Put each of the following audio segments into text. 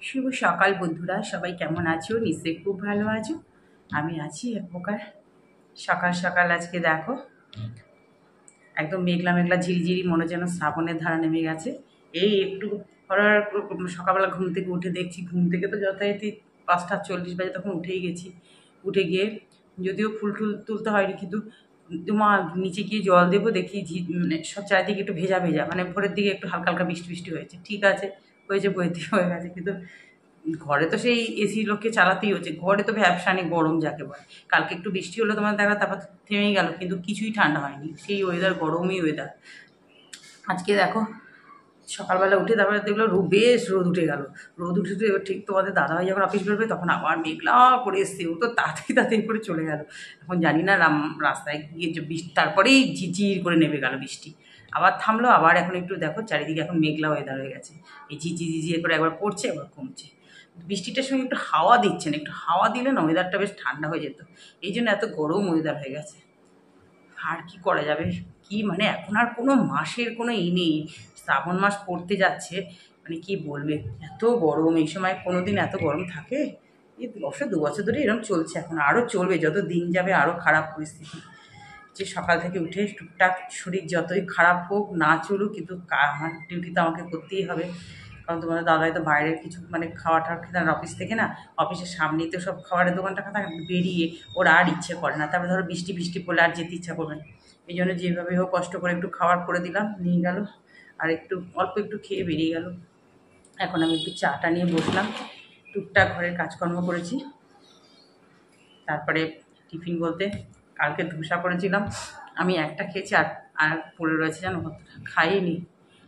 শুভ সকাল বন্ধুরা, সবাই কেমন আছো? নিশ্চয়ই খুব ভালো আছো। আমি আছি এক প্রকার। সকাল সকাল আজকে দেখো একদম মেঘলা মেঘলা ঝিরিঝিরি, মনে যেন শ্রাবণের ধারা নেমে গেছে। এই একটু হঠাৎ সকালবেলা ঘুম থেকে উঠে দেখছি, ঘুম থেকে তো যথারীতি 5:40 বাজে, তখন উঠেই গেছি। উঠে গিয়ে যদিও ফুল টুল তুলতে হয়নি, কিন্তু মা নিচে গিয়ে জল দেবো, দেখি মানে সব চারিদিকে একটু ভেজা ভেজা, মানে ভোরের দিকে একটু হালকা হালকা বৃষ্টি বৃষ্টি হয়েছে। ঠিক আছে, হয়েছে, বইতে হয়ে গেছে, কিন্তু ঘরে তো সেই এসি লোককে চালাতেই হচ্ছে। ঘরে তো ভ্যাপসানি গরম যাকে বলে। কালকে একটু বৃষ্টি হলো তোমার দেখা, তারপর থেমেই গেল, কিন্তু কিছুই ঠান্ডা হয়নি, সেই ওয়েদার, গরমই ওয়েদার। আজকে দেখো সকালবেলা উঠে তারপরে দেখলো বেশ রোদ উঠে গেল। রোদ উঠে তো এবার ঠিক তোমাদের দাদাভাই যখন অফিস বেরোবে তখন আবার মেঘলা করে এসছে, ও তো তাড়াতাড়ি তাড়াতাড়ি করে চলে গেল। এখন জানি না রাস্তায় গিয়ে যে বৃষ্টি, তারপরেই ঝিরঝির করে নেমে গেল বৃষ্টি, আবার থামলো, আবার এখন একটু দেখো চারিদিকে এখন মেঘলা ওয়েদার হয়ে গেছে। এই ঝিরঝির করে একবার পড়ছে একবার কমছে। বৃষ্টিটার সঙ্গে একটু হাওয়া দিচ্ছে না, একটু হাওয়া দিলে না ওয়েদারটা বেশ ঠান্ডা হয়ে যেত। এই জন্য এত গরম ওয়েদার হয়ে গেছে। আর কি করা যাবে, কি মানে এখন আর কোনো মাসের কোনো নেই। শ্রাবণ মাস পড়তে যাচ্ছে, মানে কি বলবে, এত গরম এই সময় কোনো দিন এত গরম থাকে? এই 2 বছর ধরে এরকম চলছে, এখন আরও চলবে, যত দিন যাবে আরও খারাপ পরিস্থিতি। যে সকাল থেকে উঠে টুকটাক শরীর যতই খারাপ হোক না চলুক, কিন্তু আমার ডিউটি তো আমাকে করতেই হবে। কারণ তোমাদের দাদাই তো বাইরের কিছু মানে খাওয়া টাওয়া খেতে অফিস থেকে না, অফিসের সামনেই তো সব খাবারের দোকানটা থাকে, বেরিয়ে ওর আর ইচ্ছে করে না। তারপরে ধরো বৃষ্টি বৃষ্টি পড়লে আর যেতে ইচ্ছা করবে না। এই জন্য যেভাবে হোক কষ্ট করে একটু খাবার করে দিলাম, নিয়ে গেল, আর একটু অল্প একটু খেয়ে বেরিয়ে গেল। এখন আমি একটু চাটা নিয়ে বসলাম, টুকটাক ঘরের কাজকর্ম করেছি। তারপরে টিফিন বলতে কালকে ধোসা করেছিলাম, আমি একটা খেয়েছি, আর আর পড়ে রয়েছে জানো, খাইনি।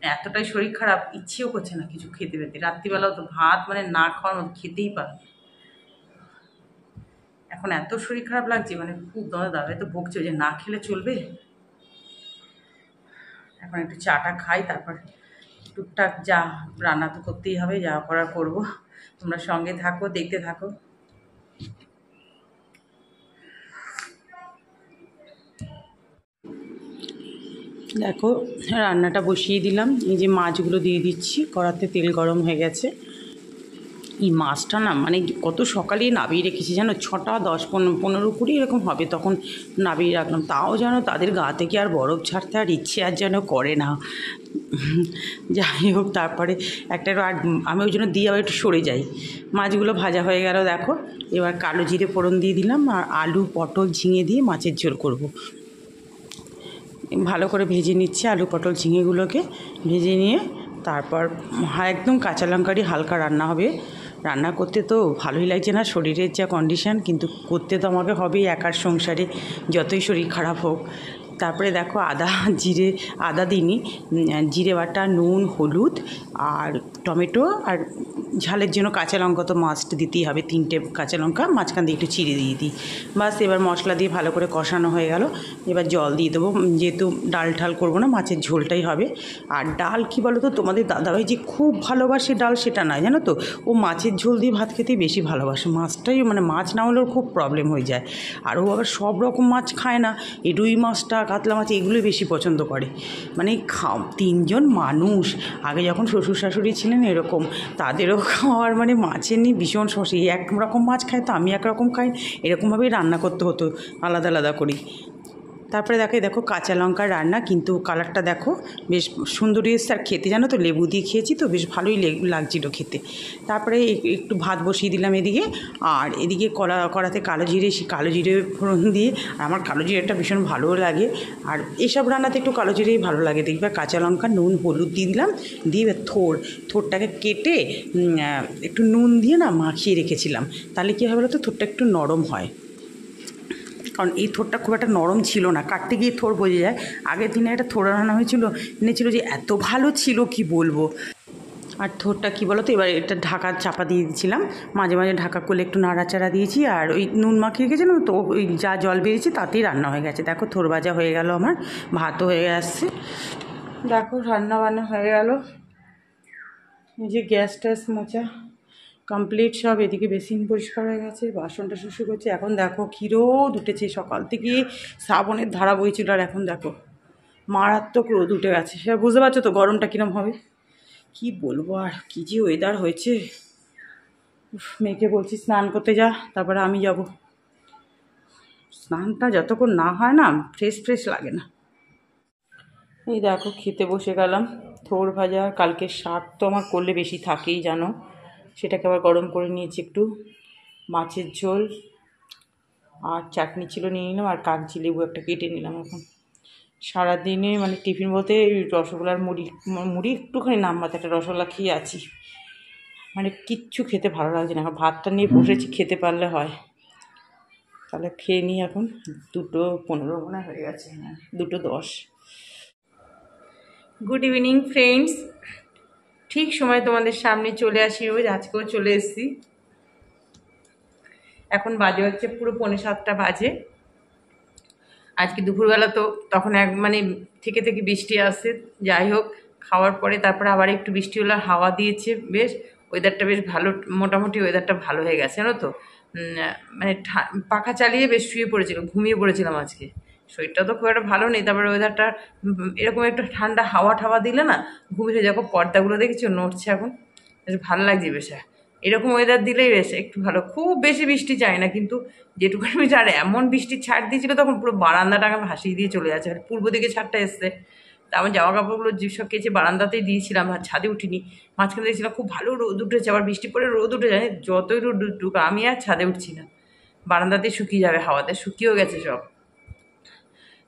এতটাই শরীর খারাপ, ইচ্ছেও করছে না কিছু খেতে পেতে। রাত্রিবেলাও তো ভাত মানে না খাওয়ার মতো, খেতেই পারে। এখন এত শরীর খারাপ লাগছে, মানে খুব, তোমাদের দাদাই তো বকছে যে না খেলে চলবে। এখন একটু চাটা খাই, তারপর টুকটাক যা রান্না তো করতেই হবে, যা করার করবো। তোমরা সঙ্গে থাকো, দেখতে থাকো। দেখো রান্নাটা বসিয়ে দিলাম, এই যে মাছগুলো দিয়ে দিচ্ছি, কড়াতে তেল গরম হয়ে গেছে। এই মাছটা না মানে কত সকালেই নাবিয়ে রেখেছি জানো, 6টা 10 15 20 এরকম হবে তখন নাবিয়ে রাখলাম। তাও যেন তাদের গা থেকে আর বরফ ছাড়তে আর ইচ্ছে আর যেন করে না। যাই হোক, তারপরে একটা আর আমি ওই জন্য দিয়ে আবার একটু সরে যাই। মাছগুলো ভাজা হয়ে গেল দেখো। এবার কালো জিরে ফোড়ন দিয়ে দিলাম, আর আলু পটল ঝিঙে দিয়ে মাছের ঝোল করব। ভালো করে ভেজে নিচ্ছি আলু পটল ঝিঙেগুলোকে। ভেজে নিয়ে তারপর একদম কাঁচা লঙ্কারই হালকা রান্না হবে। রান্না করতে তো ভালোই লাগছে না, শরীরের যা কন্ডিশান, কিন্তু করতে তো আমাকে হবেই একার সংসারে, যতই শরীর খারাপ হোক। তারপরে দেখো আদা দিইনি, জিরে বাটা, নুন, হলুদ আর টমেটো, আর ঝালের জন্য কাঁচা লঙ্কা তো মাস্ট দিতেই হবে, 3টে কাঁচা লঙ্কা মাঝখান দিয়ে একটু চিড়ে দিয়ে দিই। বাস, এবার মশলা দিয়ে ভালো করে কষানো হয়ে গেল। এবার জল দিয়ে দেবো, যেহেতু ডাল ঠাল করবো না, মাছের ঝোলটাই হবে। আর ডাল কী বলো তো, তোমাদের দাদাভাই যে খুব ভালোবাসে ডাল সেটা নয় জানো তো, ও মাছের ঝোল দিয়ে ভাত খেতেই বেশি ভালোবাসে। মাছটাই মানে মাছ না হলেও খুব প্রবলেম হয়ে যায়। আর ও আবার সব রকম মাছ খায় না, এই রুই মাছটা, কাতলা মাছ এগুলোই বেশি পছন্দ করে। মানে 3জন মানুষ, আগে যখন শ্বশুর শাশুড়ি ছিলেন এরকম, তাদেরও খাওয়ার মানে মাছের নিয়ে ভীষণ সমস্যা। এই এক রকম মাছ খায় তো আমি একরকম খাই, এরকমভাবেই রান্না করতে হতো আলাদা আলাদা করি। তারপরে দেখো কাঁচা লঙ্কার রান্না, কিন্তু কালারটা দেখো বেশ সুন্দরই এসছে। আর খেতে জানো তো লেবু দিয়ে খেয়েছি তো বেশ ভালোই লাগছিল খেতে। তারপরে একটু ভাত বসিয়ে দিলাম এদিকে, আর এদিকে কড়াতে কালো জিরে ফোড়ন দিয়ে, আর আমার কালো জিরেটা ভীষণ ভালোও লাগে। আর এসব রান্নাতে একটু কালো জিরেই ভালো লাগে। দেখবে কাঁচা লঙ্কা, নুন, হলুদ দিয়ে দিলাম, দিয়ে থোরটাকে কেটে একটু নুন দিয়ে না মাখিয়ে রেখেছিলাম। তাহলে কী হয় বলো তো, থোরটা একটু নরম হয়। কারণ এই থোরটা খুব একটা নরম ছিল না, কাটতে গিয়ে থোর বোঝা যায়। আগের দিনে একটা থোর রান্না এনেছিল যে এত ভালো ছিল কি বলবো। আর থোরটা কী বলো তো, এবার এটা ঢাকা চাপা দিয়ে দিয়েছিলাম, মাঝে মাঝে ঢাকা করলে একটু নাড়াচাড়া দিয়েছি। আর ওই নুন মাখিয়ে গেছিলাম তো, ওই যা জল বেরিয়েছে তাতেই রান্না হয়ে গেছে। দেখো থোর ভাজা হয়ে গেল, আমার ভাতও হয়ে আসছে। দেখো রান্না বান্না হয়ে গেল, এই যে গ্যাস ট্যাস মোছা কমপ্লিট সব। এদিকে বেসিন পরিষ্কার হয়ে গেছে, বাসনটা শুষু করছে। এখন দেখো কী রোদ উঠেছে, সকাল থেকে শ্রাবণের ধারা বইছিল, আর এখন দেখো মারাত্মক রোদ উঠে গেছে। সে বুঝতে পারছো তো গরমটা কীরকম হবে, কি বলবো। আর কী যে ওয়েদার হয়েছে, মেয়েকে বলছি স্নান করতে যা, তারপরে আমি যাব। স্নানটা যতক্ষণ না হয় না ফ্রেশ ফ্রেশ লাগে না। এই দেখো খেতে বসে গেলাম। থোর ভাজা, কালকে শাক তো আমার করলে বেশি থাকেই জানো, সেটাকে আবার গরম করে নিয়েছি একটু, মাছের ঝোল আর চাটনি ছিল নিয়ে নিলাম, আর কাগজি লেবু একটা কেটে নিলাম। এখন সারাদিনে মানে টিফিন বলতে রসগোল্লার মুড়ি একটুখানি নামমাত্র একটা রসগোল্লা খেয়ে আছি, মানে কিচ্ছু খেতে ভালো লাগছে না। এখন ভাতটা নিয়ে বসেছি, খেতে পারলে হয়। তাহলে খেয়ে নিই। এখন 2:15 মনে হয়ে গেছে, হ্যাঁ 2:10। গুড ইভিনিং ফ্রেন্ডস, ঠিক সময় তোমাদের সামনে চলে আসি রোজ, আজকেও চলে এসেছি। এখন বাজে হচ্ছে পুরো 6:45 বাজে। আজকে দুপুরবেলা তো তখন মানে থেকে থেকে বৃষ্টি আসছে, যাই হোক খাওয়ার পরে তারপরে আবার একটু বৃষ্টি হলো, হাওয়া দিয়েছে বেশ, ওয়েদারটা বেশ ভালো, মোটামুটি ওয়েদারটা ভালো হয়ে গেছে জানো তো। মানে পাখা চালিয়ে বেশ শুয়ে পড়েছিল, ঘুমিয়ে পড়েছিলাম আজকে। শরীরটা তো খুব একটা ভালো নেই, তারপরে ওয়েদারটা এরকম একটু ঠান্ডা হাওয়া ঠাওয়া দিলে না ঘুমিয়ে যখন পর্দাগুলো দেখেছো নড়ছে, এখন বেশ ভালো লাগছে। বেশ এরকম ওয়েদার দিলেই বেশ একটু ভালো, খুব বেশি বৃষ্টি চাই না, কিন্তু যেটুকু আমি আর এমন বৃষ্টির ছাড় দিয়েছিল তখন পুরো বারান্দাটা আমি ভাসিয়ে দিয়ে চলে যাচ্ছে। আর পূর্ব দিকে ছাড়টা এসছে, তা আমার জামা কাপড়গুলো যেসব কেচে বারান্দাতেই দিয়েছিলাম, আর ছাদে উঠিনি। মাঝখানে দেখছিলাম খুব ভালো রোদ উঠেছে, আবার বৃষ্টি পরে রোদ উঠে যায়, যতই রোদ উঠুক আমি আর ছাদে উঠছি না, বারান্দাতেই শুকিয়ে যাবে, হাওয়াতে শুকিয়েও গেছে সব।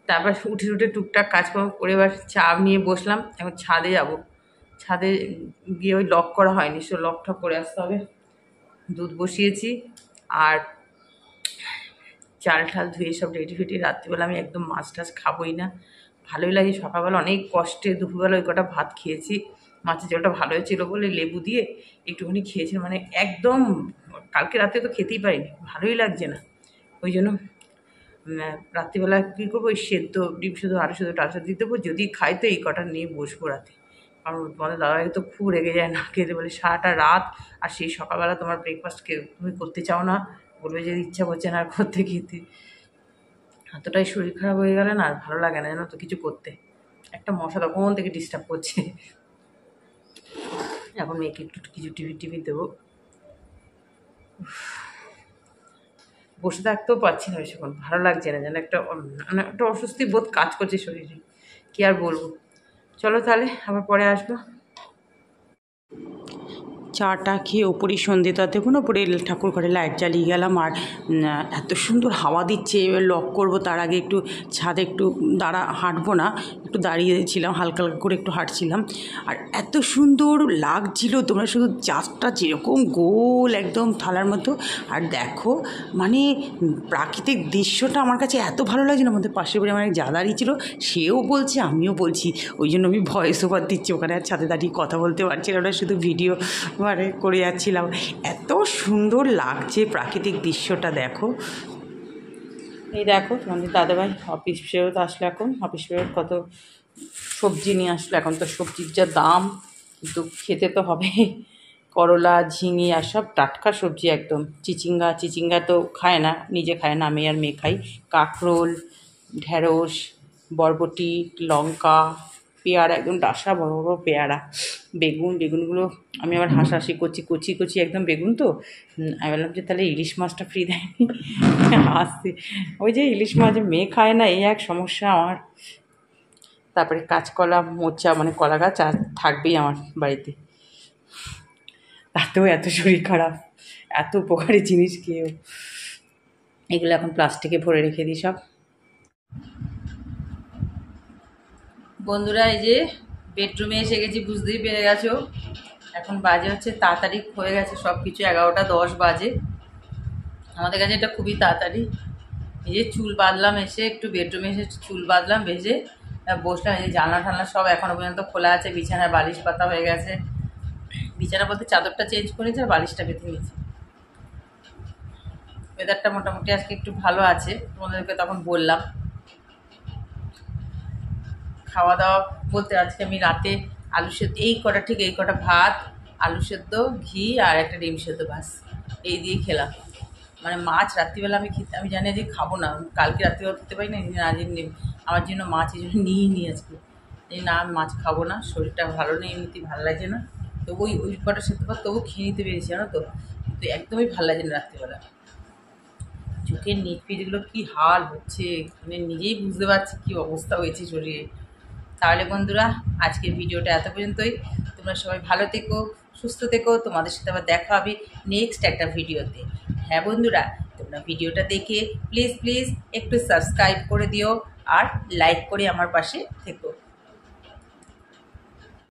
তারপর উঠে উঠে টুকটাক কাজকর্ম করে এবার চা নিয়ে বসলাম। এখন ছাদে যাব, ছাদে গিয়ে ওই লক করা হয়নি, সে লক ঠক করে আসতে হবে। দুধ বসিয়েছি আর চাল ঠাল ধুয়ে সব রেডি ফেডি। রাত্রিবেলা আমি একদম মাছ টাছ খাবোই না, ভালোই লাগে। সকালবেলা অনেক কষ্টে দুপুরবেলা ওই কটা ভাত খেয়েছি, মাছের ঝোলটা ভালো হয়েছিল বলে লেবু দিয়ে একটুখানি খেয়েছি, মানে একদম কালকে রাতে তো খেতেই পারিনি, ভালোই লাগছে না। ওই জন্য রাত্রিবেলা কী করবো, ওই সেদ্ধ ডিম সেদ্ধ আলু সেদ্ধ টাল সেদ্ধ দিতে দেবো, যদি খাই তো এই কটা নিয়ে বসবো রাতে। কারণ তোমাদের দাদাভাই তো খুব রেগে যায় না খেতে, বলে সারাটা রাত আর সেই সকালবেলা তোমার ব্রেকফাস্ট তুমি করতে চাও না, বলবে যে ইচ্ছা করছে না আর করতে খেতে। এতটাই শরীর খারাপ হয়ে গেলে না আর ভালো লাগে না জানো তো কিছু করতে। একটা মশা তখন থেকে ডিস্টার্ব করছে। এখন মেয়েকে একটু কিছু টিভি দেবো। বসে থাকতেও পারছি না বেশিক্ষণ, ভালো লাগছে না যেন, একটা অস্বস্তি বোধ কাজ করছে শরীরে, কি আর বলবো। চলো তাহলে আবার পরে আসবো। চাটা খেয়ে ওপরই সন্ধ্যেটা দেখুন, ওপরে ঠাকুর ঘরে লাইট জ্বালিয়ে গেলাম। আর এত সুন্দর হাওয়া দিচ্ছে, এবার লক করবো তার আগে একটু ছাদে একটু হাঁটবো না, একটু দাঁড়িয়েছিলাম, হালকা হালকা করে একটু হাঁটছিলাম। আর এত সুন্দর লাগছিল, তোমরা শুধু চাঁদটা যেরকম গোল একদম থালার মতো। আর দেখো মানে প্রাকৃতিক দৃশ্যটা আমার কাছে এত ভালো লাগছিল। আমাদের পাশের বাড়ি আমার এক দাদারই ছিল, সেও বলছে আমিও বলছি, ওই জন্য আমি ভয়েস ওভার দিচ্ছি, ওখানে আর ছাদে দাঁড়িয়ে কথা বলতে পারছিলাম না, শুধু ভিডিও মানে করে যাচ্ছিলাম। এত সুন্দর লাগছে প্রাকৃতিক দৃশ্যটা, দেখো। এই দেখো তোমাদের দাদাভাই অফিস ফেরত আসলো, এখন অফিস ফেরত কত সবজি নিয়ে আসলো। এখন তো সবজির যা দাম, কিন্তু খেতে তো হবে। করলা, ঝিঙে আর সব টাটকা সবজি একদম। চিচিঙ্গা তো খায় না, নিজে খায় না, আমি আর মেয়ে খাই। কাঁকরোল, ঢেঁড়স, বরবটি, লঙ্কা, পেয়ারা, একদম ডাসা বড় বড় পেয়ারা, বেগুনগুলো আমি আবার হাসাহাসি করছি, কচি একদম বেগুন তো। আমি বললাম যে তাহলে ইলিশ মাছটা ফ্রি দেয়নি, আসছে ওই যে ইলিশ মাছ মেয়ে খায় না, এই এক সমস্যা আমার। তারপরে কাঁচকলা, মোচা, মানে কলা গাছ আর থাকবেই আমার বাড়িতে, তাতেও এত শরীর খারাপ, এত উপকারী জিনিস খেয়েও। এগুলো এখন প্লাস্টিকে ভরে রেখে দিই সব। বন্ধুরা এই যে বেডরুমে এসে গেছি, বুঝতেই পেরে গেছো। এখন বাজে হচ্ছে তাড়াতাড়ি হয়ে গেছে সব কিছু, 11:10 বাজে। আমাদের কাছে এটা খুবই তাড়াতাড়ি। এই যে চুল বাঁধলাম, এসে একটু বেডরুমে এসে চুল বাঁধলাম, ভেজে বসলাম। এই যে জানলা সব এখনও পর্যন্ত খোলা আছে, বিছানার বালিশ পাতা হয়ে গেছে। বিছানা বলতে চাদরটা চেঞ্জ করেছে আর বালিশটা পেতে নিয়েছে। ওয়েদারটা মোটামুটি আজকে একটু ভালো আছে, তোমাদেরকে তখন বললাম। খাওয়া দাওয়া বলতে আজকে আমি রাতে আলু সেদ্ধ, এই কটা ভাত, আলু সেদ্ধ, ঘি আর একটা ডিম সেদ্ধ, বাস এই দিয়ে খেলাম। মানে মাছ রাত্রিবেলা আমি জানি যে খাবো না, কালকে রাত্রিবেলা খেতে পারি না, আজ আমার জন্য মাছ এই জন্য নিয়ে আজকে এই না, আমি মাছ খাবো না, শরীরটা ভালো নেই, এমনিতেই ভালো লাগছে না। তবু ওই কটা সেদ্ধ ভাত তবু খেয়ে নিতে পেরেছি জানো তো। তো একদমই ভালো লাগে না রাত্রিবেলা। চোখের নিচ পিচগুলো কী হাল হচ্ছে, মানে নিজেই বুঝতে পারছি কী অবস্থা হয়েছে শরীরে। তাহলে বন্ধুরা, আজকের ভিডিওটা এত পর্যন্তই। তোমরা সবাই ভালো থেকো, সুস্থ থেকো। তোমাদের সাথে আবার দেখা হবে নেক্সট একটা ভিডিওতে। হ্যাঁ বন্ধুরা, তোমরা ভিডিওটা দেখে প্লিজ প্লিজ একটু সাবস্ক্রাইব করে দিও আর লাইক করে আমার পাশে থেকো।